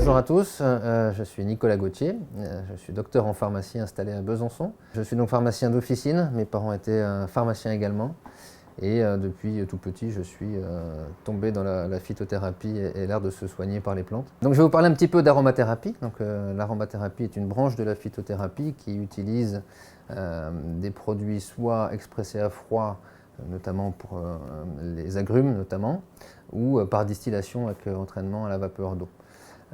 Bonjour à tous, je suis Nicolas Gauthier, je suis docteur en pharmacie installé à Besançon. Je suis donc pharmacien d'officine, mes parents étaient pharmaciens également. Et depuis tout petit, je suis tombé dans la phytothérapie et l'art de se soigner par les plantes. Donc je vais vous parler un petit peu d'aromathérapie. L'aromathérapie est une branche de la phytothérapie qui utilise des produits soit expressés à froid, notamment pour les agrumes notamment, ou par distillation avec entraînement à la vapeur d'eau.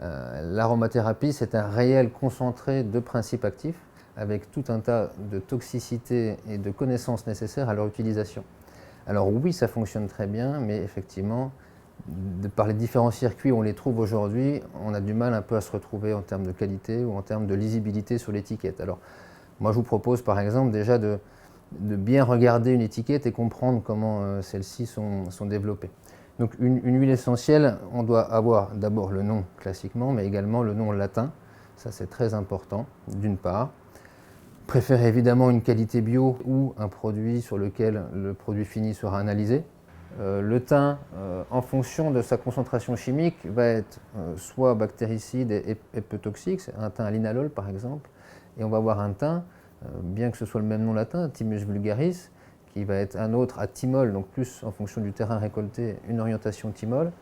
L'aromathérapie, c'est un réel concentré de principes actifs avec tout un tas de toxicités et de connaissances nécessaires à leur utilisation. Alors oui, ça fonctionne très bien, mais effectivement, par les différents circuits où on les trouve aujourd'hui, on a du mal un peu à se retrouver en termes de qualité ou en termes de lisibilité sur l'étiquette. Alors moi, je vous propose par exemple déjà de bien regarder une étiquette et comprendre comment celles-ci sont développées. Donc une huile essentielle, on doit avoir d'abord le nom classiquement, mais également le nom latin. Ça c'est très important, d'une part. Préférez évidemment une qualité bio ou un produit sur lequel le produit fini sera analysé. Le thym, en fonction de sa concentration chimique, va être soit bactéricide et peu toxique, c'est un thym à linalol par exemple, et on va avoir un thym, bien que ce soit le même nom latin, Thymus vulgaris, qui va être un autre à thymol, donc plus en fonction du terrain récolté, une orientation thymol,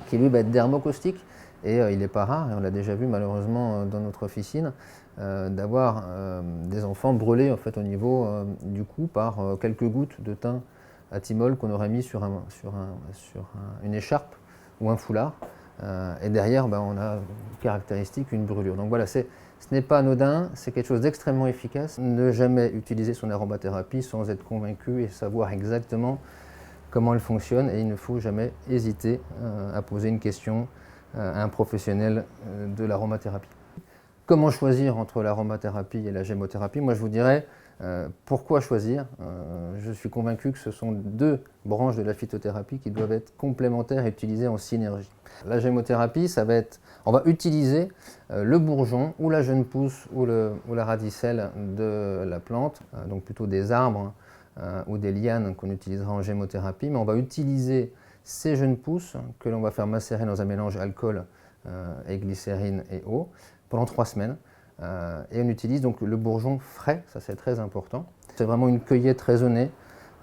qui lui va être dermocaustique, et il n'est pas rare, et on l'a déjà vu malheureusement dans notre officine, d'avoir des enfants brûlés en fait, au niveau du cou par quelques gouttes de thym à thymol qu'on aurait mis sur une écharpe ou un foulard, et derrière on a caractéristique une brûlure. Donc voilà, ce n'est pas anodin, c'est quelque chose d'extrêmement efficace. Ne jamais utiliser son aromathérapie sans être convaincu et savoir exactement comment elle fonctionne, et il ne faut jamais hésiter à poser une question à un professionnel de l'aromathérapie. Comment choisir entre l'aromathérapie et la gémothérapie? Moi je vous dirais pourquoi choisir. Je suis convaincu que ce sont deux branches de la phytothérapie qui doivent être complémentaires et utilisées en synergie. La gémothérapie, ça va être, on va utiliser le bourgeon ou la jeune pousse ou la radicelle de la plante, donc plutôt des arbres ou des lianes qu'on utilisera en gémothérapie, mais on va utiliser ces jeunes pousses que l'on va faire macérer dans un mélange alcool et glycérine et eau pendant 3 semaines. Et on utilise donc le bourgeon frais, ça c'est très important. C'est vraiment une cueillette raisonnée.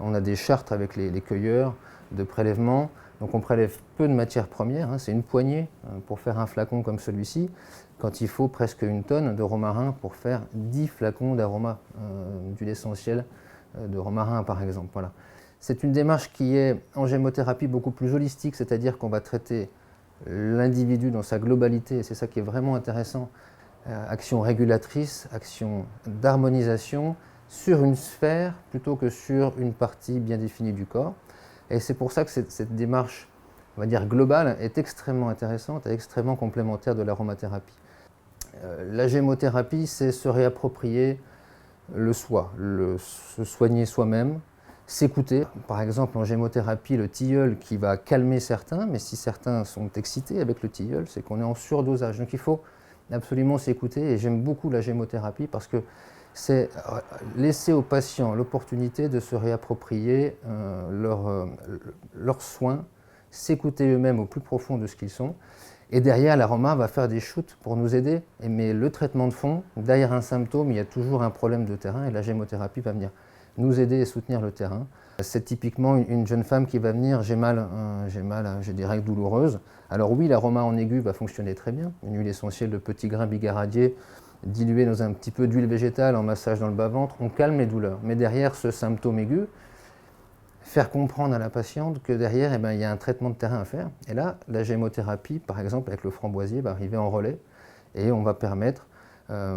On a des chartes avec les cueilleurs de prélèvement. Donc on prélève peu de matières premières, c'est une poignée pour faire un flacon comme celui-ci, quand il faut presque 1 tonne de romarin pour faire 10 flacons d'aroma d'huile essentielle de romarin par exemple. Voilà. C'est une démarche qui est en gémothérapie beaucoup plus holistique, c'est-à-dire qu'on va traiter l'individu dans sa globalité, et c'est ça qui est vraiment intéressant. Action régulatrice, action d'harmonisation sur une sphère plutôt que sur une partie bien définie du corps. Et c'est pour ça que cette démarche, on va dire globale, est extrêmement intéressante et extrêmement complémentaire de l'aromathérapie. La gémothérapie, c'est se réapproprier le soi, se soigner soi-même, s'écouter. Par exemple, en gémothérapie, le tilleul qui va calmer certains, mais si certains sont excités avec le tilleul, c'est qu'on est en surdosage. Donc il faut absolument s'écouter, et j'aime beaucoup la gémothérapie parce que c'est laisser aux patients l'opportunité de se réapproprier leurs soins, s'écouter eux-mêmes au plus profond de ce qu'ils sont. Et derrière, l'aroma va faire des shoots pour nous aider. Mais le traitement de fond, derrière un symptôme, il y a toujours un problème de terrain, et la gémothérapie va venir nous aider et soutenir le terrain. C'est typiquement une jeune femme qui va venir, j'ai des règles douloureuses. Alors oui, l'aroma en aigu va fonctionner très bien. Une huile essentielle de petits grains bigaradier diluée dans un petit peu d'huile végétale en massage dans le bas-ventre, on calme les douleurs. Mais derrière ce symptôme aigu, faire comprendre à la patiente que derrière, il y a un traitement de terrain à faire. Et là, la gémothérapie, par exemple, avec le framboisier, va arriver en relais, et on va permettre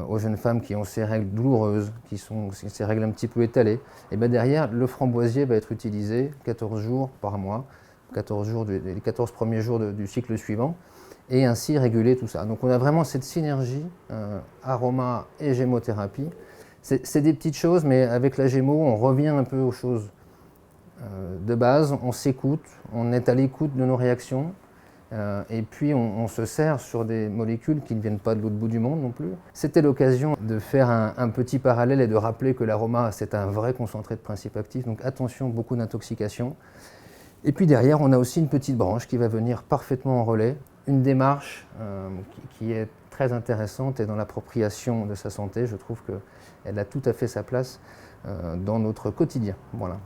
aux jeunes femmes qui ont ces règles douloureuses, qui sont ces règles un petit peu étalées, et derrière, le framboisier va être utilisé 14 jours par mois, 14 jours les 14 premiers jours du cycle suivant, et ainsi réguler tout ça. Donc on a vraiment cette synergie aroma et gémothérapie. C'est des petites choses, mais avec la gémo, on revient un peu aux choses de base, on s'écoute, on est à l'écoute de nos réactions, et puis on se sert sur des molécules qui ne viennent pas de l'autre bout du monde non plus. C'était l'occasion de faire un petit parallèle et de rappeler que l'aroma, c'est un vrai concentré de principes actifs, donc attention, beaucoup d'intoxication. Et puis derrière, on a aussi une petite branche qui va venir parfaitement en relais, une démarche qui est très intéressante et dans l'appropriation de sa santé, je trouve qu'elle a tout à fait sa place dans notre quotidien. Voilà.